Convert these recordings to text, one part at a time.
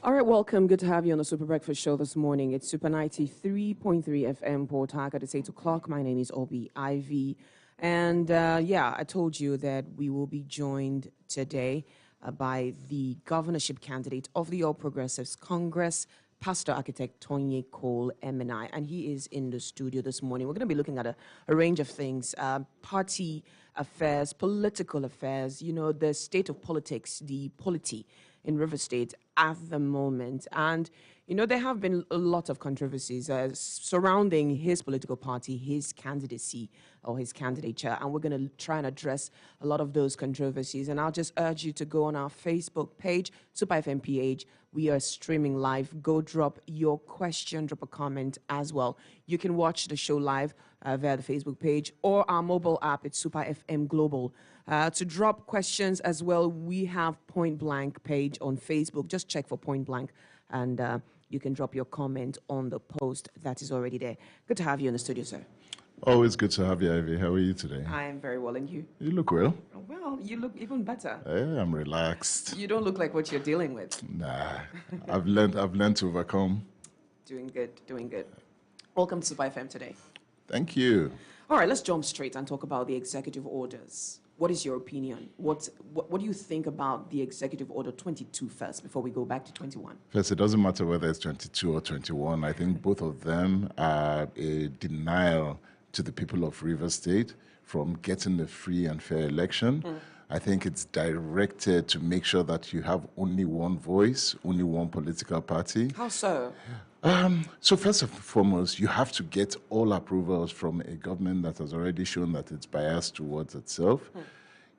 All right, welcome. Good to have you on the Super Breakfast Show this morning. It's Super 93.3 FM Port Harcourt. It's 8 o'clock. My name is Obi Ivy. And I told you that we will be joined today by the governorship candidate of the All Progressives Congress, Pastor Architect Tonye Cole Emenai, and he is in the studio this morning. We're going to be looking at a range of things, party affairs, political affairs, the state of politics, the polity in River State at the moment. And, there have been a lot of controversies surrounding his political party, his candidacy or his candidature. And we're going to try and address a lot of those controversies. And I'll just urge you to go on our Facebook page, Super FM PH. We are streaming live. Go drop your question, drop a comment as well. You can watch the show live via the Facebook page or our mobile app. It's Super FM Global. To drop questions as well, we have Point Blank page on Facebook. Just check for Point Blank and you can drop your comment on the post that is already there. Good to have you in the studio, sir. Always good to have you, Ivy. How are you today? I am very well, and you? You look well. Well, you look even better. I'm relaxed. You don't look like what you're dealing with. Nah, I've learned to overcome. Doing good. Welcome to Super FM today. Thank you. All right, let's jump straight and talk about the executive orders. What is your opinion? What do you think about the Executive Order 22 first, before we go back to 21? First, it doesn't matter whether it's 22 or 21. I think both of them are a denial to the people of Rivers State from getting a free and fair election. I think it's directed to make sure that you have only one voice, only one political party. How so? So first and foremost, you have to get all approvals from a government that has already shown that it's biased towards itself.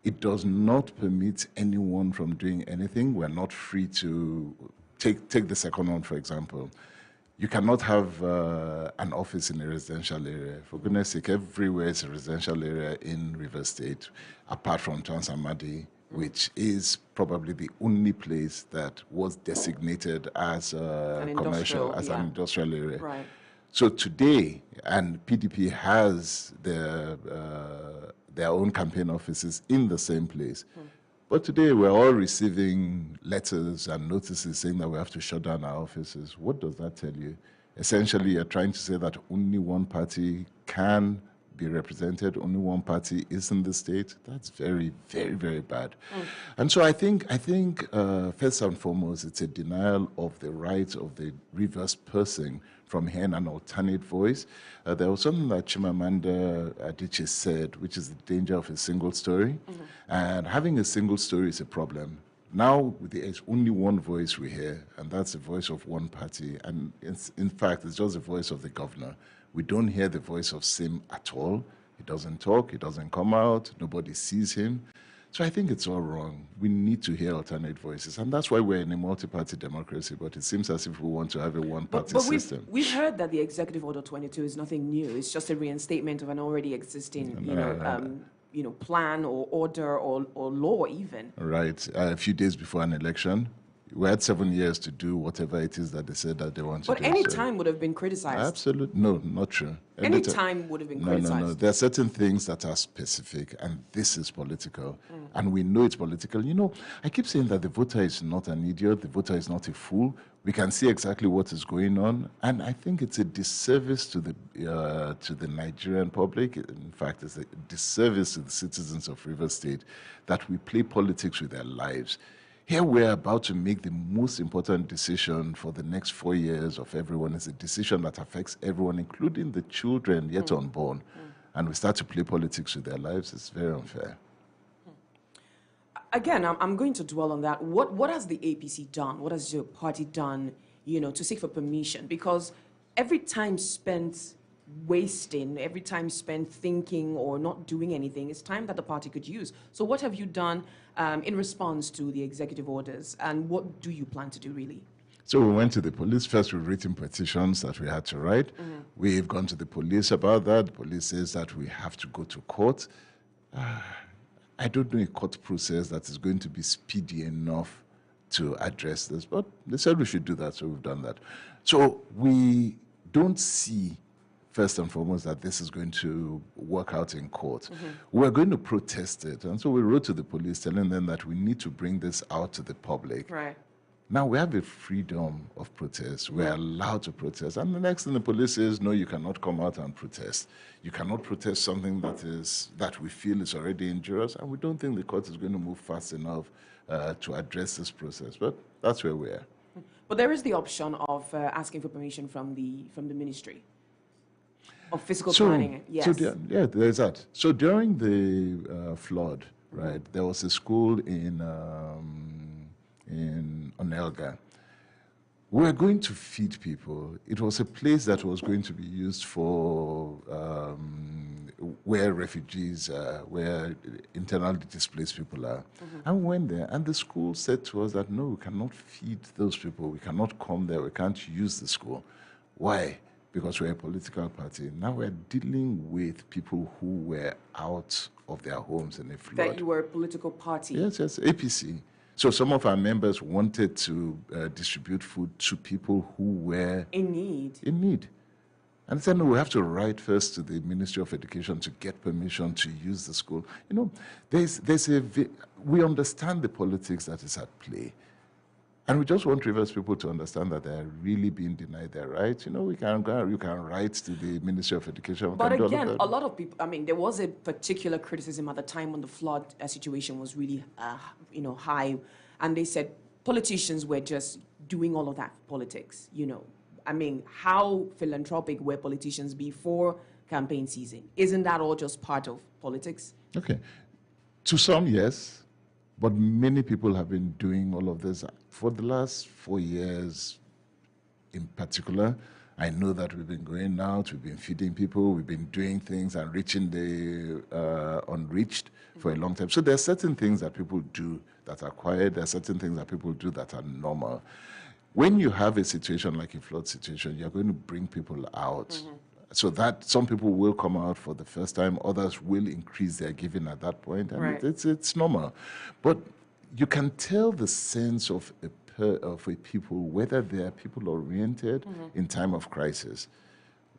It does not permit anyone from doing anything. We're not free to take the second one, for example. You cannot have an office in a residential area. For goodness sake, everywhere is a residential area in Rivers State, apart from Transamadi, which is probably the only place that was designated as a commercial, as an industrial area. Right. So today, and PDP has their own campaign offices in the same place. But today, we're all receiving letters and notices saying that we have to shut down our offices. What does that tell you? Essentially, you're trying to say that only one party can be represented, only one party is in the state. That's very, very, very bad. And so I think first and foremost, it's a denial of the rights of the Rivers person from hearing an alternate voice. There was something that Chimamanda Adichie said, which is the danger of a single story. And having a single story is a problem. Now, there is only one voice we hear, and that's the voice of one party. And in fact, it's just the voice of the governor. We don't hear the voice of Sim at all. He doesn't talk, he doesn't come out, nobody sees him. So I think it's all wrong. We need to hear alternate voices. And that's why we're in a multi-party democracy, but it seems as if we want to have a one-party system. We've heard that the Executive Order 22 is nothing new. It's just a reinstatement of an already existing, plan or order or law even. Right. A few days before an election, we had 7 years to do whatever it is that they said that they want to do. But any time would have been criticized. Absolutely. No, not true. Any time would have been criticized. No. There are certain things that are specific, and this is political. And we know it's political. I keep saying that the voter is not an idiot. The voter is not a fool. We can see exactly what is going on. And I think it's a disservice to the Nigerian public. In fact, it's a disservice to the citizens of Rivers State that we play politics with their lives. Here we're about to make the most important decision for the next 4 years of everyone. It's a decision that affects everyone, including the children yet unborn. And we start to play politics with their lives. It's very unfair. Again, I'm going to dwell on that. What has the APC done? What has your party done, to seek for permission? Because every time spent wasting, every time spent thinking or not doing anything, is time that the party could use. So what have you done in response to the executive orders, and what do you plan to do really? So we went to the police. First, we've written petitions that we had to write. We've gone to the police about that. The police says that we have to go to court. I don't know a court process that is going to be speedy enough to address this, but they said we should do that, so we've done that. So we don't see, first and foremost, that this is going to work out in court. We're going to protest it. And so we wrote to the police telling them that we need to bring this out to the public. Right. Now we have a freedom of protest. We're allowed to protest. And the next thing the police says, no, you cannot come out and protest. You cannot protest something that we feel is already injurious, and we don't think the court is going to move fast enough to address this process. But that's where we are. But there is the option of asking for permission from the Ministry of Physical Planning. Yes. Yeah, there's that. So during the flood, right, there was a school in Onelga. We were going to feed people. It was a place that was going to be used for where refugees, where internally displaced people are. And we went there, and the school said to us that, no, we cannot feed those people. We cannot come there. We can't use the school. Why? Because we're a political party. Now we're dealing with people who were out of their homes in a flood. That you were a political party? Yes, APC. So some of our members wanted to distribute food to people who were in need. And then we have to write first to the Ministry of Education to get permission to use the school. You know, we understand the politics that is at play. And we just want Rivers people to understand that they are really being denied their rights. You know, you can write to the Ministry of Education. But again, a lot of people, I mean, there was a particular criticism at the time when the flood situation was really, high. And they said politicians were just doing all of that politics, you know. I mean, how philanthropic were politicians before campaign season? Isn't that all just part of politics? Okay. To some, yes. But many people have been doing all of this for the last 4 years in particular. I know that we've been going out, we've been feeding people, we've been doing things and reaching the unreached for a long time. So there are certain things that people do that are quiet. There are certain things that people do that are normal. When you have a situation like a flood situation, you're going to bring people out. So that some people will come out for the first time, others will increase their giving at that point, and right. it's normal. But you can tell the sense of a people, whether they are people-oriented in time of crisis.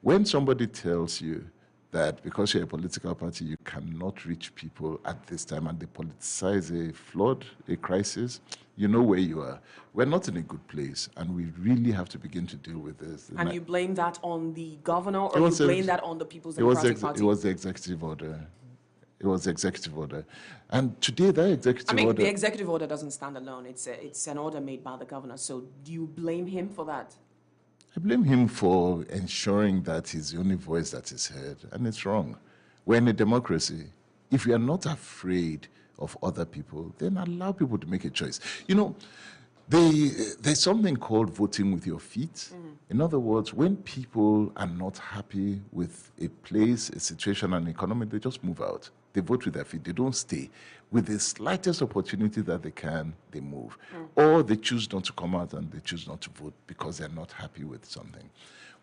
When somebody tells you that because you're a political party, you cannot reach people at this time, and they politicize a flood, a crisis, you know where you are. We're not in a good place, and we really have to begin to deal with this. And you blame that on the governor, or you blame that on the People's Democratic Party? It was the executive order. It was the executive order. And today, that executive order... the executive order doesn't stand alone. It's an order made by the governor. So do you blame him for that? I blame him for ensuring that he's the only voice that is heard, and it's wrong. We're in a democracy. If we are not afraid of other people, then allow people to make a choice. You know, there's something called voting with your feet. In other words, when people are not happy with a place, a situation, an economy, they just move out. They vote with their feet. They don't stay. With the slightest opportunity that they can, they move. Or they choose not to come out and they choose not to vote because they're not happy with something.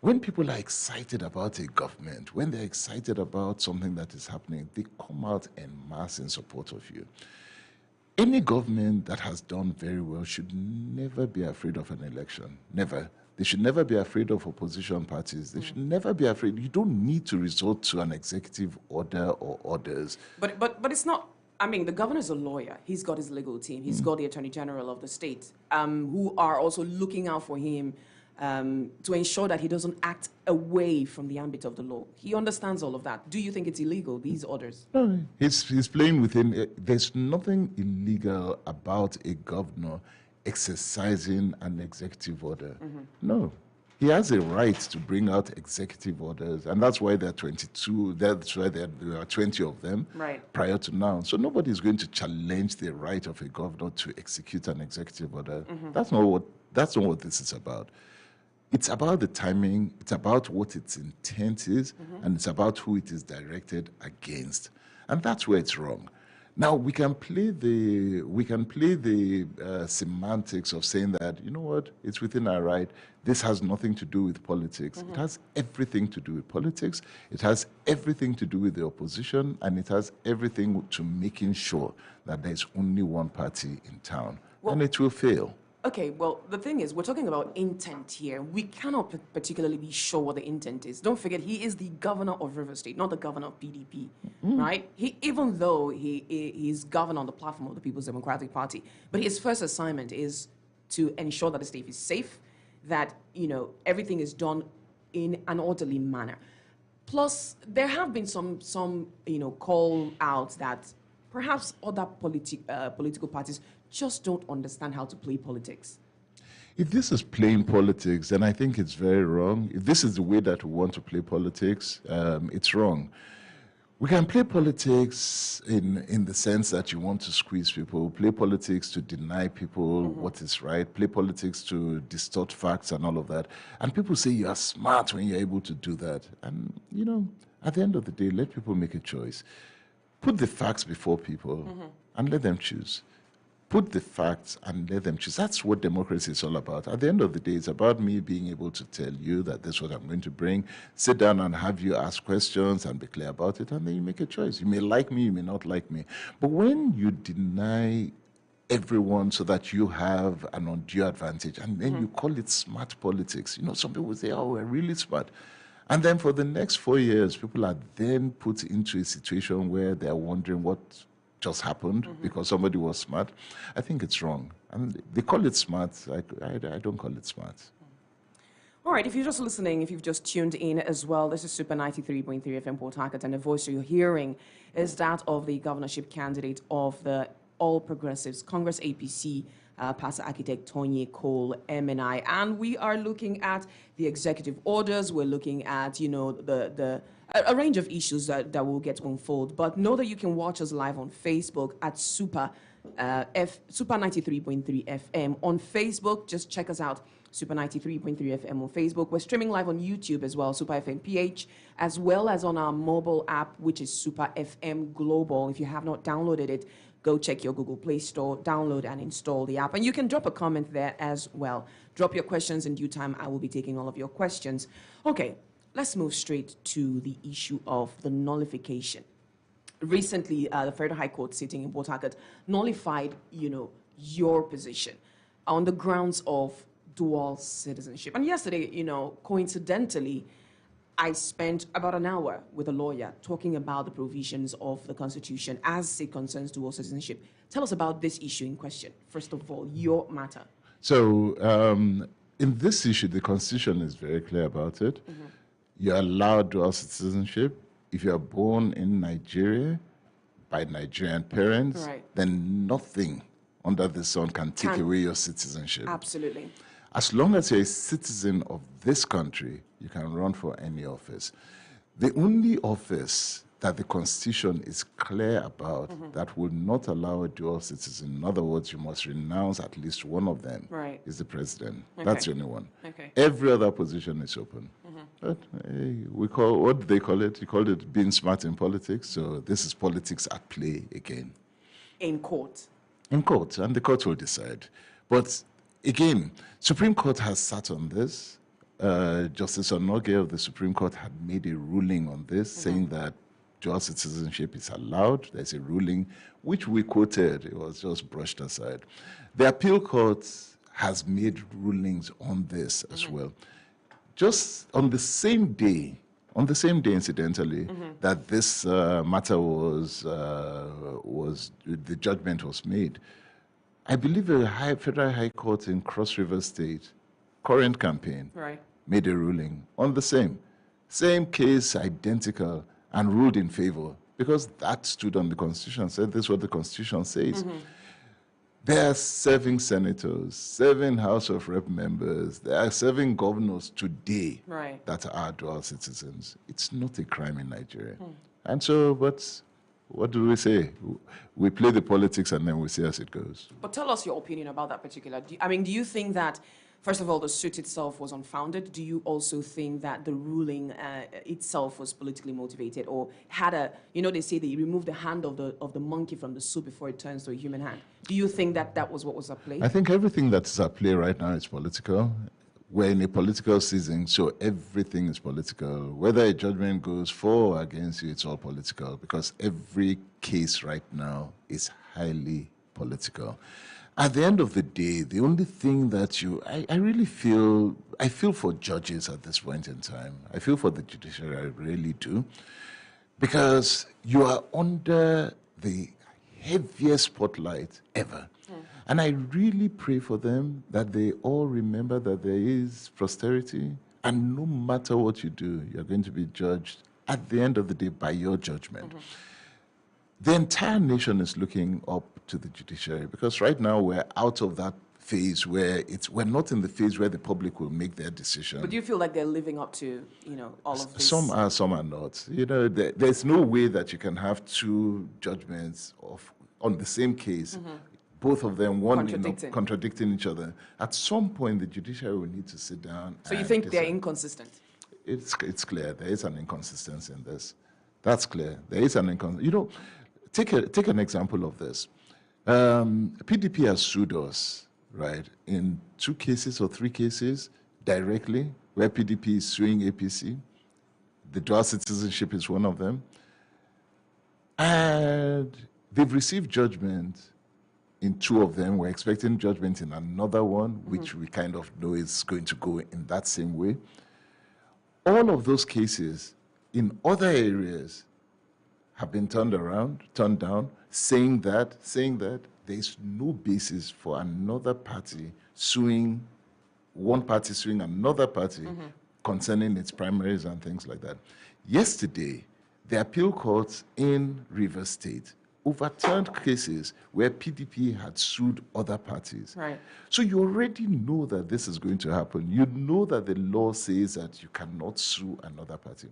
When people are excited about a government, when they're excited about something that is happening, they come out en masse in support of you. Any government that has done very well should never be afraid of an election. Never. They should never be afraid of opposition parties. They should never be afraid. You don't need to resort to an executive order or orders. But it's not. I mean, the governor's a lawyer. He's got his legal team. He's got the Attorney General of the state, who are also looking out for him to ensure that he doesn't act away from the ambit of the law. He understands all of that. Do you think it's illegal, these orders? No, he's playing within. There's nothing illegal about a governor exercising an executive order. No. He has a right to bring out executive orders, and that's why there are 22, that's why there are 20 of them prior to now. So nobody is going to challenge the right of a governor to execute an executive order. That's not what this is about. It's about the timing, it's about what its intent is, and it's about who it is directed against. And that's where it's wrong. Now, we can play the semantics of saying that, you know what, it's within our right. This has nothing to do with politics. It has everything to do with politics. It has everything to do with the opposition, and it has everything to making sure that there's only one party in town, and it will fail. Okay, well, the thing is, we're talking about intent here. We cannot particularly be sure what the intent is. Don't forget, he is the governor of Rivers State, not the governor of PDP, right? Even though he's governor on the platform of the People's Democratic Party, but his first assignment is to ensure that the state is safe, that, everything is done in an orderly manner. Plus, there have been some call outs that perhaps other political parties just don't understand how to play politics. If this is playing politics, then I think it's very wrong. If this is the way that we want to play politics, it's wrong. We can play politics in the sense that you want to squeeze people, play politics to deny people what is right, play politics to distort facts and all of that. And people say you are smart when you're able to do that. And, at the end of the day, let people make a choice. Put the facts before people and let them choose. Put the facts and let them choose. That's what democracy is all about. At the end of the day, it's about me being able to tell you that this is what I'm going to bring, sit down and have you ask questions and be clear about it, and then you make a choice. You may like me, you may not like me. But when you deny everyone so that you have an undue advantage, and then you call it smart politics, some people say, oh, we're really smart. And then for the next 4 years, people are then put into a situation where they're wondering what just happened because somebody was smart. I think it's wrong. And they call it smart. I don't call it smart. All right, if you're just listening, if you've just tuned in as well, this is Super 93.3 FM Port Harcourt, and the voice you're hearing is that of the governorship candidate of the All Progressives Congress, APC, Pastor Architect Tony Cole MNI. And we are looking at the executive orders. We're looking at, a range of issues that will get unfold. But know that you can watch us live on Facebook at Super 93.3 FM. On Facebook, just check us out, Super 93.3 FM on Facebook. We're streaming live on YouTube as well, Super FM PH, as well as on our mobile app, which is Super FM Global. If you have not downloaded it, go check your Google Play Store, download and install the app. And you can drop a comment there as well. Drop your questions in due time. I will be taking all of your questions. Okay, let's move straight to the issue of the nullification. Recently, the Federal High Court sitting in Port Harcourt nullified, your position on the grounds of dual citizenship. And yesterday, coincidentally, I spent about an hour with a lawyer talking about the provisions of the Constitution as it concerns dual citizenship. Tell us about this issue in question. First of all, your matter. So, in this issue, the Constitution is very clear about it. You're allowed dual citizenship if you're born in Nigeria by Nigerian parents, then nothing under the sun can take away your citizenship. Absolutely. As long as you're a citizen of this country, you can run for any office. The only office that the Constitution is clear about that will not allow a dual citizen, in other words, you must renounce at least one of them, is the president. Okay. That's the only one. Okay. Every other position is open. But what do they call it? You called it being smart in politics. So this is politics at play again. In court. In court, and the court will decide. But again, Supreme Court has sat on this. Justice Onoge of the Supreme Court had made a ruling on this, saying that dual citizenship is allowed. There's a ruling which we quoted. It was just brushed aside. The appeal court has made rulings on this as well. Just on the same day, incidentally, that this matter was the judgment was made, I believe the Federal High Court in Cross River State, current campaign, made a ruling on the same case, identical, and ruled in favor, because that stood on the Constitution, said this is what the Constitution says. There are 7 senators, 7 House of Rep members, there are 7 governors today that are dual citizens. It's not a crime in Nigeria. And so, but what do we say? We play the politics and then we see as it goes. But tell us your opinion about that particular. Do you think that, first of all, the suit itself was unfounded? Do you also think that the ruling itself was politically motivated, or had they say they remove the hand of the monkey from the soup before it turns to a human hand? Do you think that that was what was at play? I think everything that's at play right now is political. We're in a political season, so everything is political. Whether a judgment goes for or against you, it's all political, because every case right now is highly political. At the end of the day, the only thing that I really feel, I feel for judges at this point in time. I feel for the judiciary, I really do, because you are under the heaviest spotlight ever. And I really pray for them that they all remember that there is posterity, and no matter what you do, you're going to be judged at the end of the day by your judgment. The entire nation is looking up to the judiciary, because right now we're out of that phase where we're not in the phase where the public will make their decision. But do you feel like they're living up to, all of this? Some are, some are not. There's no way that you can have two judgments on the same case, both of them, one contradicting each other. At some point, the judiciary will need to sit down. So you think they're inconsistent? It's clear there is an inconsistency in this. That's clear. There is an inconsistency. Take an example of this. PDP has sued us, right, in 2 cases or 3 cases directly, where PDP is suing APC. The dual citizenship is one of them. And they've received judgment in 2 of them. We're expecting judgment in another one, which we kind of know is going to go in that same way. All of those cases in other areas have been turned down, saying that there's no basis for another party suing, one party suing another party concerning its primaries and things like that. Yesterday, the appeal courts in Rivers State overturned cases where PDP had sued other parties. Right. So you already know that this is going to happen. You know that the law says that you cannot sue another party.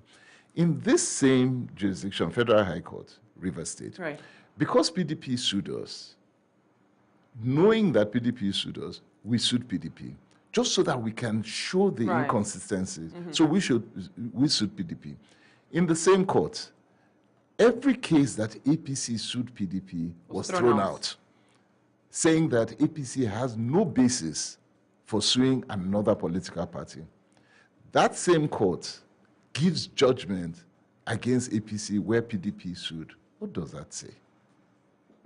In this same jurisdiction, Federal High Court, Rivers State, right, because PDP sued us, knowing that PDP sued us, we sued PDP, just so that we can show the inconsistencies. So we sued PDP. In the same court, every case that APC sued PDP was thrown out, saying that APC has no basis for suing another political party. That same court gives judgment against APC where PDP sued. What does that say?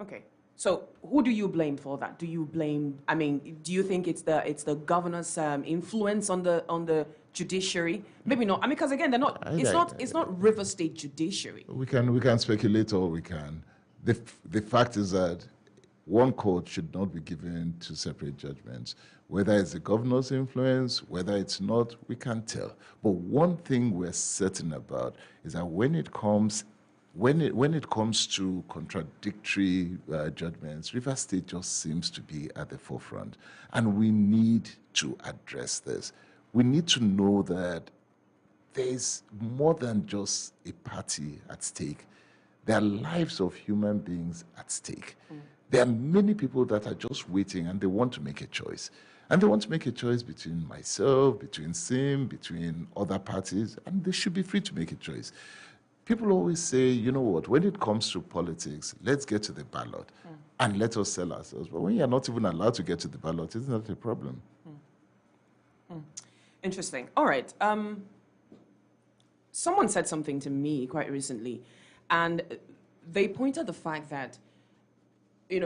Okay. So who do you blame for that? Do you blame, do you think it's the governor's influence on the judiciary? Maybe not. Because again, it's not River State judiciary. We can speculate all we can. The fact is that one court should not be given 2 separate judgments. Whether it's the governor's influence, whether it's not, we can't tell. But one thing we're certain about is that when it comes to contradictory judgments, Rivers State just seems to be at the forefront. And we need to address this. We need to know that there's more than just a party at stake. There are lives of human beings at stake. There are many people that are just waiting and they want to make a choice. And they want to make a choice between myself, between SIM, between other parties, and they should be free to make a choice. People always say, you know what, when it comes to politics, let's get to the ballot and let us sell ourselves. But when you're not even allowed to get to the ballot, isn't that a problem? Interesting. All right. Someone said something to me quite recently, and they pointed the fact that,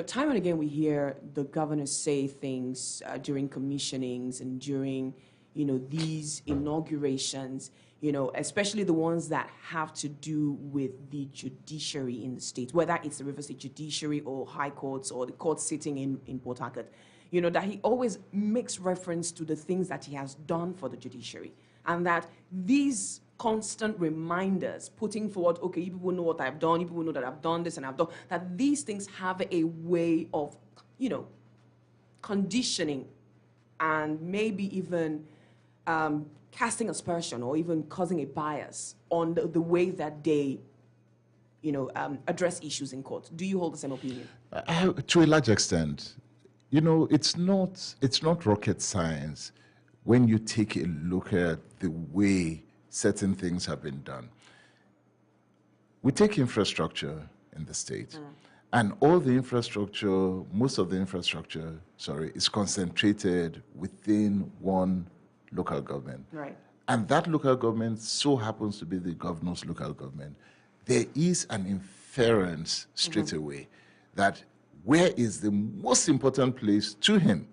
time and again we hear the governors say things during commissionings and during, these inaugurations, especially the ones that have to do with the judiciary in the state, whether it's the River State Judiciary or high courts or the court sitting in Port Harcourt, that he always makes reference to the things that he has done for the judiciary, and that these constant reminders, putting forward, okay, you people know what I've done, you people know that I've done this and I've done, that these things have a way of, conditioning and maybe even casting aspersion or even causing a bias on the way that they, address issues in court. Do you hold the same opinion? To a large extent. It's not rocket science when you take a look at the way certain things have been done. We take infrastructure in the state, and all the infrastructure, most of the infrastructure, is concentrated within one local government. Right. And that local government so happens to be the governor's local government. There is an inference straight away that where is the most important place to him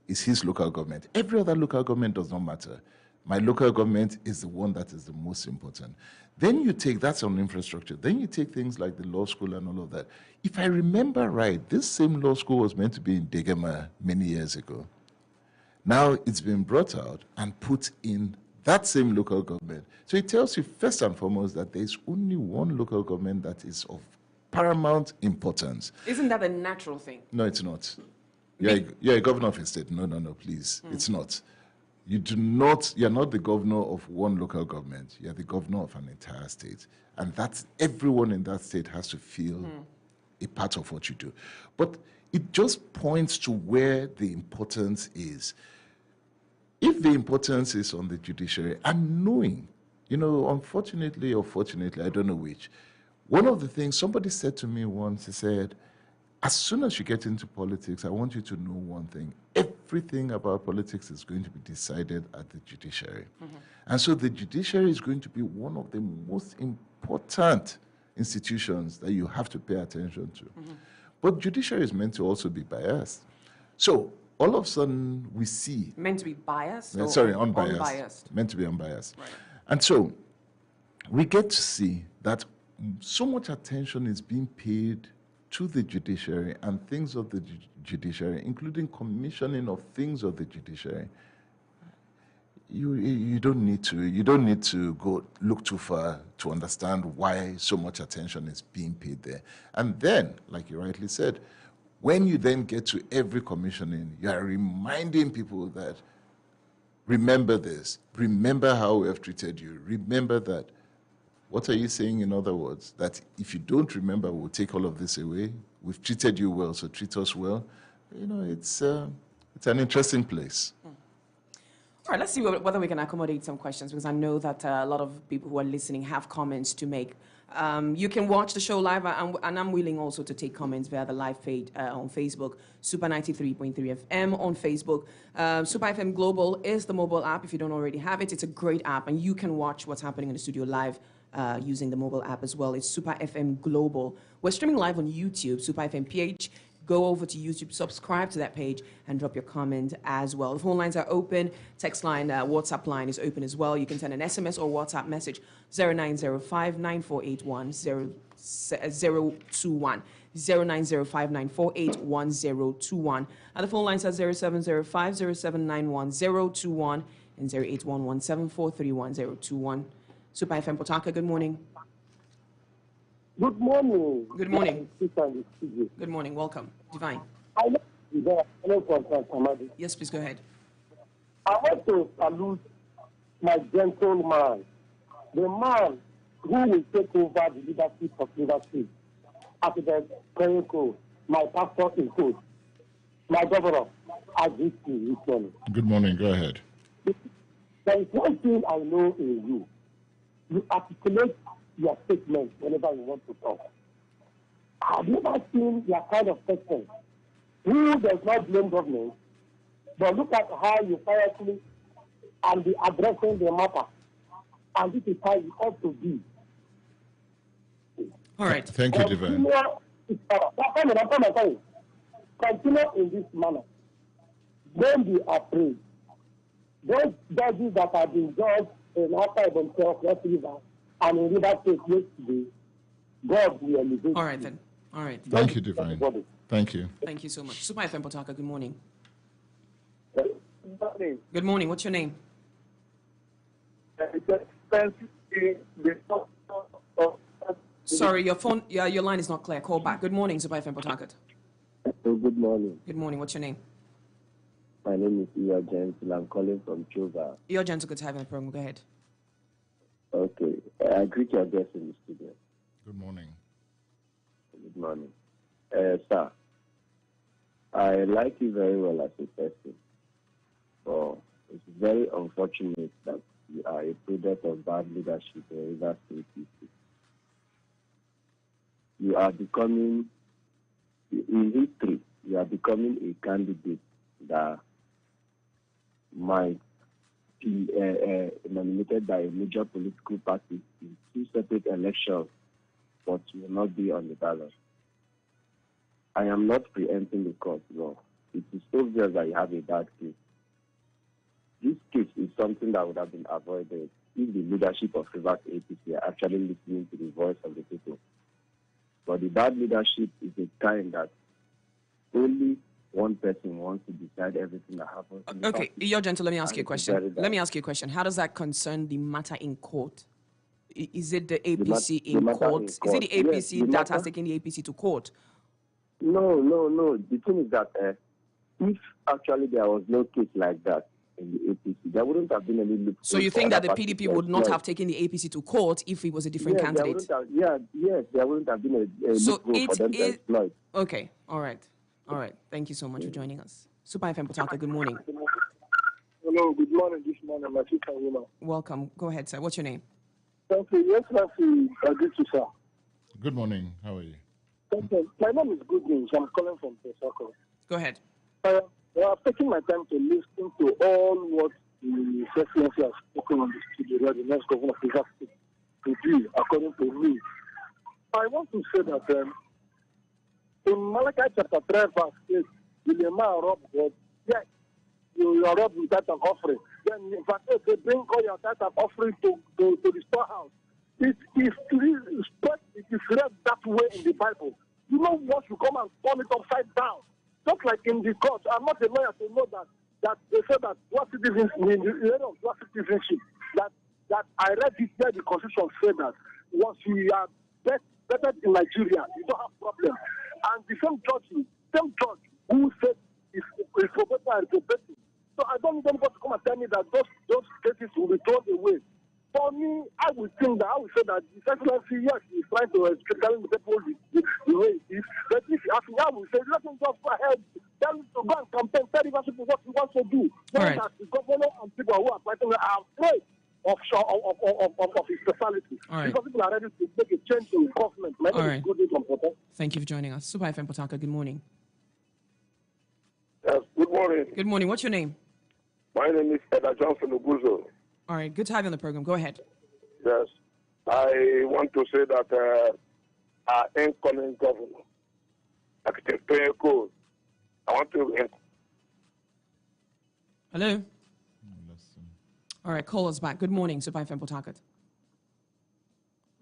is his local government. Every other local government does not matter. My local government is the one that is the most important. Then you take, that's on infrastructure. Then you take things like the law school and all of that. If I remember right, this same law school was meant to be in Degema many years ago. Now it's been brought out and put in that same local government. So it tells you first and foremost that there's only one local government that is of paramount importance. Isn't that a natural thing? No, it's not. You're a governor of a state. No, please. It's not. You're not the governor of one local government. You're the governor of an entire state. And that's, everyone in that state has to feel a part of what you do. But it just points to where the importance is. If the importance is on the judiciary, and knowing, unfortunately or fortunately, I don't know which, one of the things somebody said to me once, he said, as soon as you get into politics, I want you to know one thing. Everything about politics is going to be decided at the judiciary. And so the judiciary is going to be one of the most important institutions that you have to pay attention to. But judiciary is meant to also be biased. So all of a sudden we see... Meant to be biased? Unbiased. Unbiased. Meant to be unbiased. Right. And so we get to see that so much attention is being paid to the judiciary and things of the judiciary, including commissioning of things of the judiciary. You don't need to go look too far to understand why so much attention is being paid there. And then, like you rightly said, when you then get to every commissioning, you are reminding people that, remember this, remember how we have treated you, remember that. What are you saying, in other words? That if you don't remember, we'll take all of this away. We've treated you well, so treat us well. It's an interesting place. All right, let's see whether we can accommodate some questions, because I know that a lot of people who are listening have comments to make. You can watch the show live, and I'm willing also to take comments via the live page on Facebook, Super 93.3 FM on Facebook. Super FM Global is the mobile app. If you don't already have it, it's a great app, and you can watch what's happening in the studio live using the mobile app as well. It's Super FM Global. We're streaming live on YouTube, Super FM PH. Go over to YouTube, subscribe to that page, and drop your comment as well. The phone lines are open. Text line, WhatsApp line is open as well. You can send an SMS or WhatsApp message, 0905-9481-021. 0905-948-1021. And the phone lines are 0705-0791-021 and 0811-7431-021. Super FM Port Harcourt, good morning. Good morning. Good morning. Good morning. Welcome. Divine. I know from Samadi. Yes, please go ahead. I want to salute my gentleman, the man who will take over the leadership of leadership after the praying code, my pastor in code, my governor, Ajiti. Good morning. Go ahead. There is one thing I know in you. You articulate your statement whenever you want to talk. I've never seen your kind of person who does not blame government, but look at how you quietly and be addressing the matter. And this is how you ought to be. All right. Thank you, Divine. Continue in this manner. Don't be afraid. Those judges that have been judged in outside themselves, West River, and in River State yesterday, God will elevate. All right, then. All right. Thank you, Divine. Thank you. Thank you so much. Super FM Port Harcourt, good morning. Good morning. Good morning. What's your name? Sorry, your phone, your line is not clear. Call back. Good morning, Super FM Port Harcourt. Good morning. Good morning. What's your name? My name is Iyo Gentle. I'm calling from Chuba. Iyo Gentle, good to have you on the program. Go ahead. Okay. I greet your guests in the studio. Good morning. Good morning. Sir, I like you very well as a person, but it's very unfortunate that you are a product of bad leadership in River State people. You are becoming, in history, you are becoming a candidate that might be nominated by a major political party in two separate elections, but will not be on the ballot. I am not preempting the court, no. It is obvious that you have a bad case. This case is something that would have been avoided if the leadership of Rivers APC are actually listening to the voice of the people. But the bad leadership is a kind that only one person wants to decide everything that happens. Okay, Your Gentle, let me ask you a question. Very Let me ask you a question. How does that concern the matter in court? Is it the APC the in matter court? in Is it the court. APC Yes, the that has matter- taken the APC to court? No. The thing is that if actually there was no case like that in the APC, there wouldn't have been any loophole. So you for think that the other parties PDP to would not exploit. have taken the APC to court if it was a different Yes, candidate? there wouldn't have been a So loophole for them to exploit. Okay, all right. Thank you so much for joining us. Super FM Potaka, good morning. Hello, good morning. This morning, my sister Wilma. Welcome. Go ahead, sir. What's your name? Thank you. Yes, Nancy, good to sir. Good morning. How are you? Thank you. My name is Good News. I'm calling from Pesako. Go ahead. I've taken my time to listen to all what the Excellency has spoken on the studio, the next governor of Rivers State to do, according to me. I want to say that in Malachi chapter 3, verse 8, will a man rob God? Yes, you are robbed with that of offering. Then in verse 8, they bring all your tithe and offering to the storehouse. It is read that way in the Bible. You know what? You come and turn it upside down. Just like in the court, I'm not a lawyer to know that they say that dual citizenship, in the area of dual citizenship, that I read it where the Constitution said that once you are better in Nigeria, you don't have problem. And the same judge who said is probating and reprobating. So I don't need anybody to come and tell me that those cases will be thrown away. For me, I would say that the Excellency, yes, he's trying to telling the people the way it is. But if you ask me, I would say, let him just go ahead, tell him to go and campaign, tell the people what he wants to do. Right. That the governor and people who are fighting are afraid of his personality. All right. Because people are ready to make a change in government. My name All is right. Good News from Port Harcourt. Thank you for joining us. Super FM Potaka, good morning. Yes, good morning. Good morning. What's your name? My name is Edda Johnson Oguzo. All right, good to have you on the program. Go ahead. Yes, I want to say that our incoming governor, Architect Toyeko, I want to... Hello? All right, call us back. Good morning, Super FM Potaka.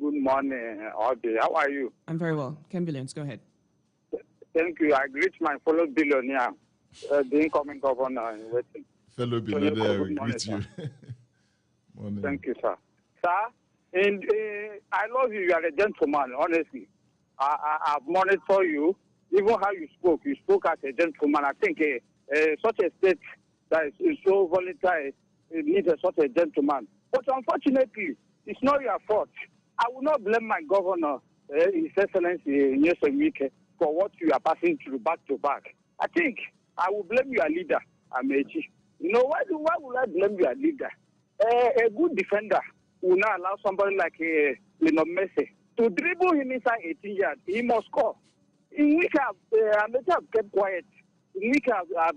Good morning, Audrey. How are you? I'm very well. Ken Billions, go ahead. Thank you. I greet my fellow billionaire, the incoming governor in waiting. Fellow billionaire, we Good morning, greet you. Morning. Thank you, sir. Sir, and I love you. You are a gentleman, honestly. I've monitored you. Even how you spoke as a gentleman. I think such a state that is so volatile needs such a gentleman. But unfortunately, it's not your fault. I will not blame my governor, His Excellency Nyesom Wike, for what you are passing through back to back. I think I will blame your leader, Amechi. You know, why would I blame your leader? A good defender will not allow somebody like Lionel Messi to dribble him inside 18 yards. He must score. In which Amechi have kept quiet. In which have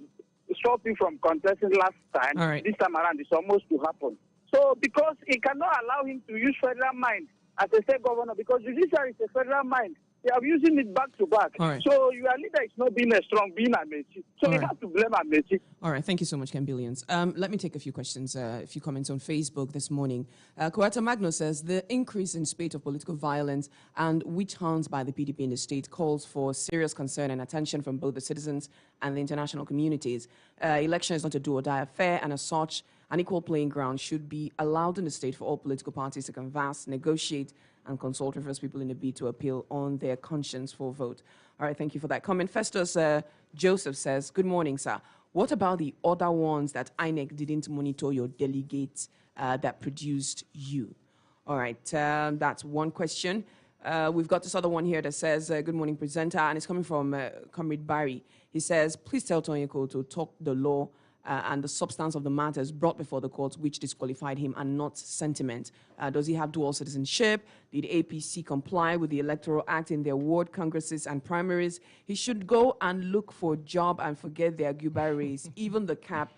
stopped him from contesting last time. All right. This time around, it's almost to happen. So, because he cannot allow him to use federal mind as a state governor, because judiciary is a federal mind. They are using it back to back. All right. So your leader is not being a strong, being Amechi. So All you right. have to blame Amechi. All right, thank you so much, Ken Billions. Let me take a few questions, a few comments on Facebook this morning. Coata Magno says, the increase in spate of political violence and witch hunts by the PDP in the state calls for serious concern and attention from both the citizens and the international communities. Election is not a do-or-die affair, and as such, an equal playing ground should be allowed in the state for all political parties to canvass, negotiate, and consult reverse people in a bid to appeal on their conscience for vote. All right, thank you for that comment. Festus Joseph says, good morning, sir. What about the other ones that INEC didn't monitor your delegates that produced you? All right, that's one question. We've got this other one here that says, good morning, presenter, and it's coming from Comrade Barry. He says, please tell Tonyeko to talk the law and the substance of the matters brought before the courts which disqualified him and not sentiment. Does he have dual citizenship? Did APC comply with the Electoral Act in their ward congresses and primaries? He should go and look for a job and forget their Guba race, even the cap.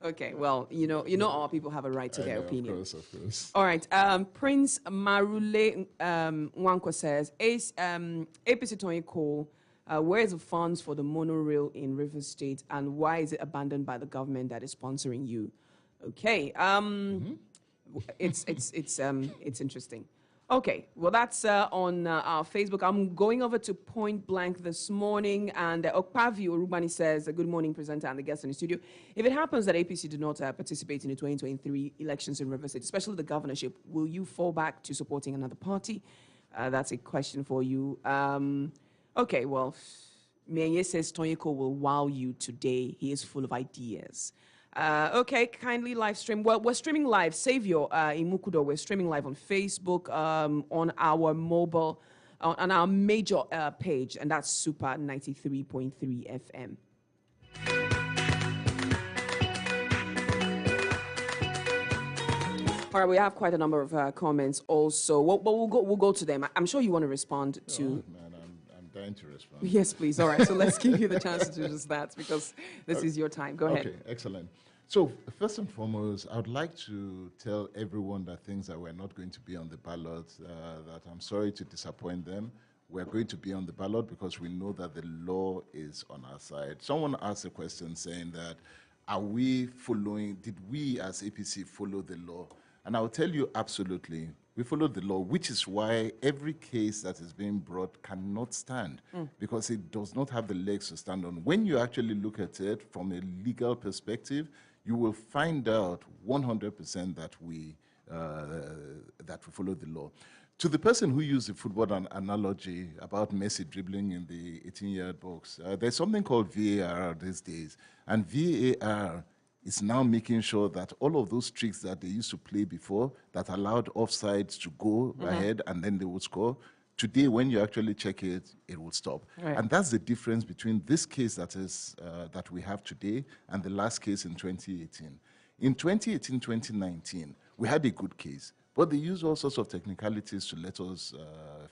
Okay, well, you know, all people have a right to their opinion. Of course. All right. Prince Marule Wanko says, APC Tony Cole Where is the funds for the monorail in River State, and why is it abandoned by the government that is sponsoring you? Okay, it's interesting. Okay, well, that's on our Facebook. I'm going over to Point Blank this morning, and Okpavio Rubani says, good morning, presenter and the guests in the studio. If it happens that APC did not participate in the 2023 elections in River State, especially the governorship, will you fall back to supporting another party? That's a question for you. Okay, well, Mienye says Tonyeko will wow you today. He is full of ideas. Okay, kindly live stream. Well, we're streaming live. Savior in Mukudo, we're streaming live on Facebook, on our mobile, on our major page, and that's Super 93.3 FM. All right, we have quite a number of comments also. Well, we'll go to them. I'm sure you want to respond to. Man, I'm dying to respond. Yes, please. All right, so let's give you the chance to do just that because this is your time. Go ahead. Okay, excellent. So first and foremost, I would like to tell everyone that things that were not going to be on the ballot, that I'm sorry to disappoint them. We're going to be on the ballot because we know that the law is on our side. Someone asked a question saying that, did we as APC follow the law? And I'll tell you absolutely, we followed the law, which is why every case that is being brought cannot stand because it does not have the legs to stand on. When you actually look at it from a legal perspective, you will find out 100% that we follow the law. To the person who used the football analogy about Messi dribbling in the 18-yard box, there's something called VAR these days, and VAR is now making sure that all of those tricks that they used to play before that allowed offsides to go ahead and then they would score, today when you actually check it, it will stop. Right. And that's the difference between this case that we have today and the last case in 2018. In 2018, 2019, we had a good case, but they used all sorts of technicalities to let us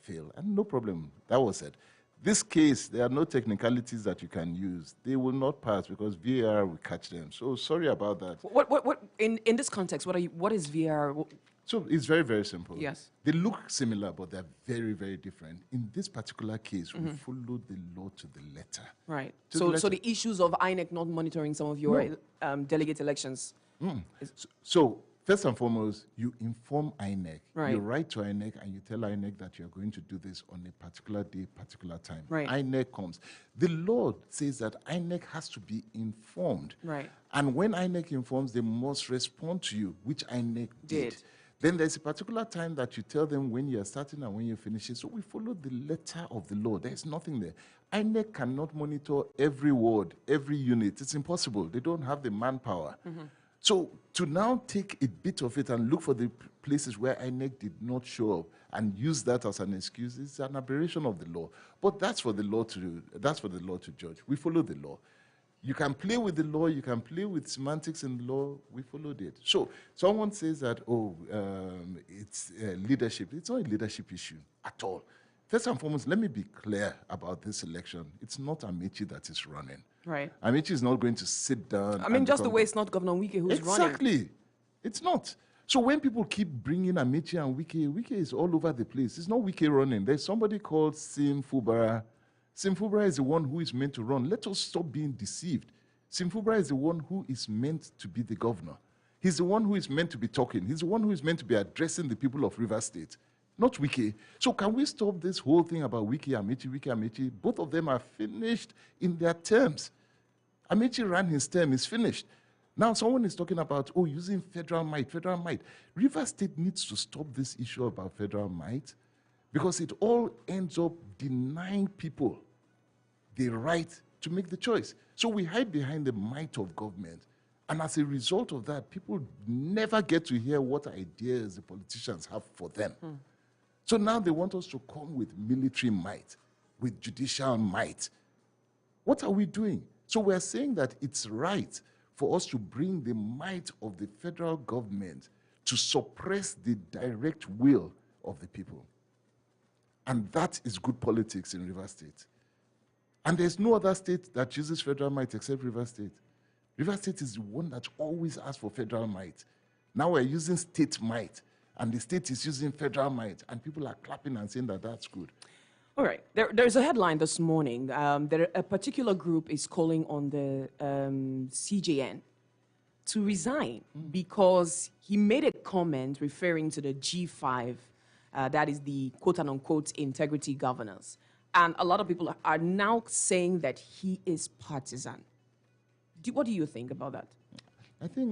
fail, and no problem, that was it. This case, there are no technicalities that you can use. They will not pass because VAR will catch them. So sorry about that. What in this context, what is VAR? So it's very, very simple. Yes. They look similar, but they're very, very different. In this particular case, we followed the law to the letter. Right. To So the so letter. the issues of INEC not monitoring some of your delegate elections. So first and foremost, you inform INEC. Right. You write to INEC and you tell INEC that you're going to do this on a particular day, particular time. Right. INEC comes. The law says that INEC has to be informed. Right. And when INEC informs, they must respond to you, which INEC did. Did. Then there's a particular time that you tell them when you're starting and when you're finishing. So we follow the letter of the law. There's nothing there. INEC cannot monitor every ward, every unit. It's impossible. They don't have the manpower. So to now take a bit of it and look for the places where INEC did not show up and use that as an excuse is an aberration of the law. But that's for the law to do. That's for the law to judge. We follow the law. You can play with the law. You can play with semantics in the law. We followed it. So someone says that, it's leadership. It's not a leadership issue at all. First and foremost, let me be clear about this election. It's not Amici that is running. Right. Amici is not going to sit down. I mean, just the way it's not Governor Wike who's running. Exactly. It's not. So when people keep bringing Amici and Wike is all over the place. It's not Wike running. There's somebody called Sim Fubara. Sim Fubara is the one who is meant to run. Let us stop being deceived. Sim Fubara is the one who is meant to be the governor. He's the one who is meant to be talking. He's the one who is meant to be addressing the people of Rivers State, not Wike. So can we stop this whole thing about Wike Amici? Both of them are finished in their terms. Amici ran his term, is finished. Now someone is talking about, using federal might. Rivers State needs to stop this issue about federal might because it all ends up denying people the right to make the choice. So we hide behind the might of government. And as a result of that, people never get to hear what ideas the politicians have for them. So now they want us to come with military might, with judicial might. What are we doing? So we're saying that it's right for us to bring the might of the federal government to suppress the direct will of the people. And that is good politics in Rivers State. And there's no other state that uses federal might except Rivers State. Rivers State is the one that always asks for federal might. Now we're using state might, and the state is using federal might, and people are clapping and saying that that's good. All right. There's a headline this morning. A particular group is calling on the CJN to resign because he made a comment referring to the G5, that is the quote-unquote integrity governance. And a lot of people are now saying that he is partisan. What do you think about that?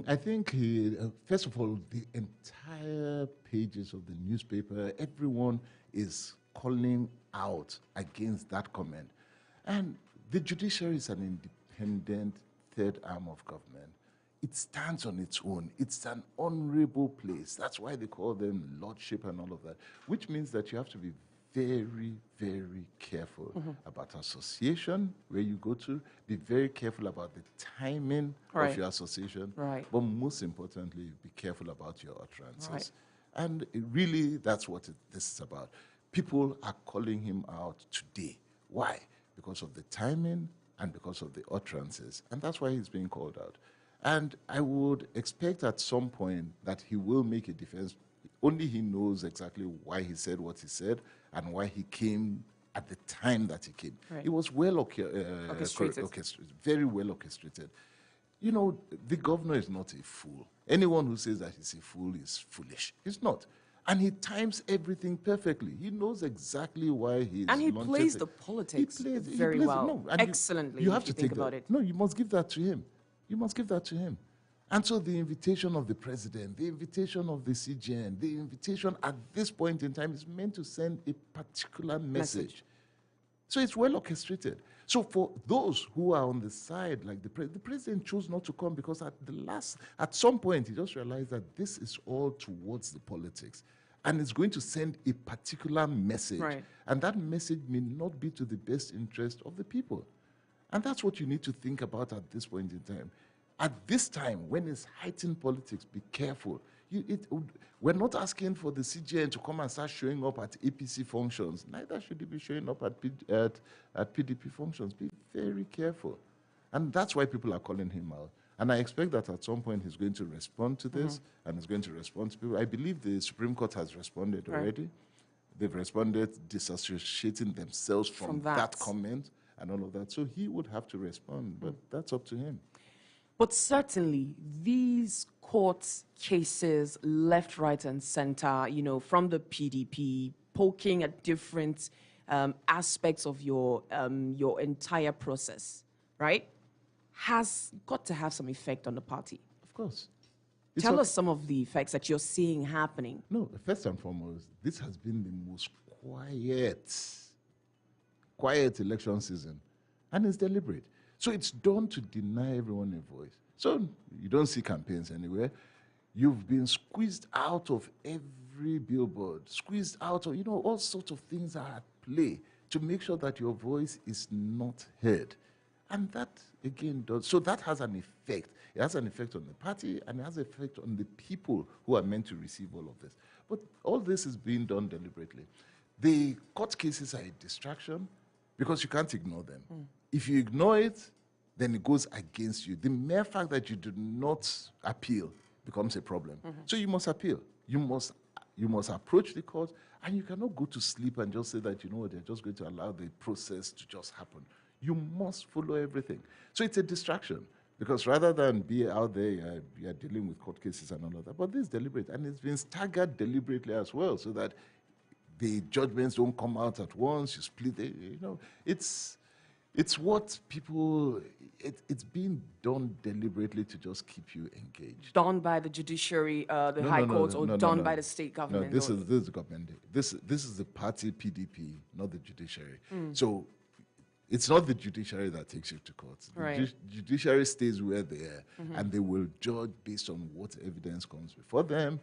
I think he, first of all, the entire pages of the newspaper, everyone is calling out against that comment. And the judiciary is an independent third arm of government. It stands on its own. It's an honorable place. That's why they call them lordship and all of that, which means that you have to be very, very careful about association, where you go to. Be very careful about the timing of your association. Right. But most importantly, be careful about your utterances. Right. And really, that's what this is about. People are calling him out today. Why? Because of the timing and because of the utterances. And that's why he's being called out. And I would expect at some point that he will make a defense. Only he knows exactly why he said what he said and why he came at the time that he came. Right. It was well orchestrated, very well orchestrated. You know, the governor is not a fool. Anyone who says that he's a fool is foolish. He's not. And he times everything perfectly. He knows exactly why he's... And he plays the politics very well. No, excellently, you have to think take about it. No, you must give that to him. You must give that to him. And so the invitation of the president, the invitation of the CJN, the invitation at this point in time is meant to send a particular message. So it's well orchestrated. So for those who are on the side, like the president chose not to come because at some point, he just realized that this is all towards the politics. And it's going to send a particular message. Right. And that message may not be to the best interest of the people. And that's what you need to think about at this point in time. At this time, when it's heightened politics, be careful. We're not asking for the CJN to come and start showing up at APC functions. Neither should he be showing up at PDP functions. Be very careful. And that's why people are calling him out. And I expect that at some point he's going to respond to this, and he's going to respond to people. I believe the Supreme Court has responded already. They've responded disassociating themselves from that comment and all of that. So he would have to respond, but that's up to him. But certainly, these court cases, left, right, and center, you know, from the PDP, poking at different aspects of your entire process, right, has got to have some effect on the party. Of course. Tell us some of the effects that you're seeing happening. No, first and foremost, this has been the most quiet election season, and it's deliberate. So it's done to deny everyone a voice. So you don't see campaigns anywhere. You've been squeezed out of every billboard, squeezed out of, all sorts of things are at play to make sure that your voice is not heard. And that, again, so that has an effect. It has an effect on the party, and it has an effect on the people who are meant to receive all of this. But all this is being done deliberately. The court cases are a distraction because you can't ignore them. If you ignore it, then it goes against you. The mere fact that you do not appeal becomes a problem. So you must appeal. You must approach the court, and you cannot go to sleep and just say that, they're just going to allow the process to just happen. You must follow everything. So it's a distraction, because rather than be out there, you're dealing with court cases and all of that, but this is deliberate, and it's been staggered deliberately as well, so that the judgments don't come out at once, you split it, It's what people, it's being done deliberately to just keep you engaged. Done by the judiciary, high court, or done by the state government? No, this is the government. This is the party PDP, not the judiciary. So it's not the judiciary that takes you to court. The judiciary stays where they are, and they will judge based on what evidence comes before them,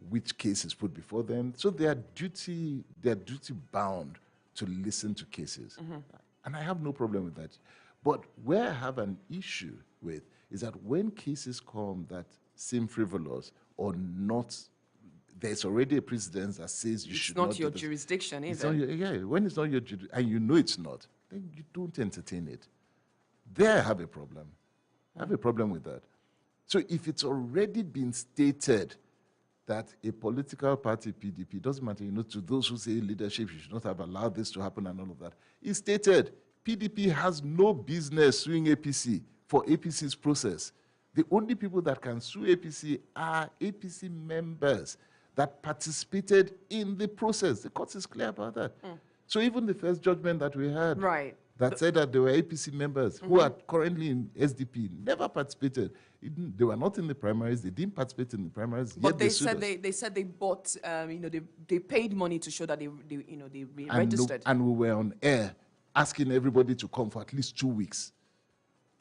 which case is put before them. So they are duty bound to listen to cases. And I have no problem with that. But where I have an issue with is that when cases come that seem frivolous or not, there's already a precedent that says you should not. It's not your jurisdiction, is it? When it's not your jurisdiction, and you know it's not, then you don't entertain it. There I have a problem. I have a problem with that. So if it's already been stated that a political party, PDP, doesn't matter, to those who say leadership, you should not have allowed this to happen and all of that. He stated PDP has no business suing APC for APC's process. The only people that can sue APC are APC members that participated in the process. The court is clear about that. So even the first judgment that we had, that said that there were APC members who are currently in SDP, never participated. They were not in the primaries. They didn't participate in the primaries. But they said they bought, they paid money to show that they registered. And we were on air asking everybody to come for at least 2 weeks.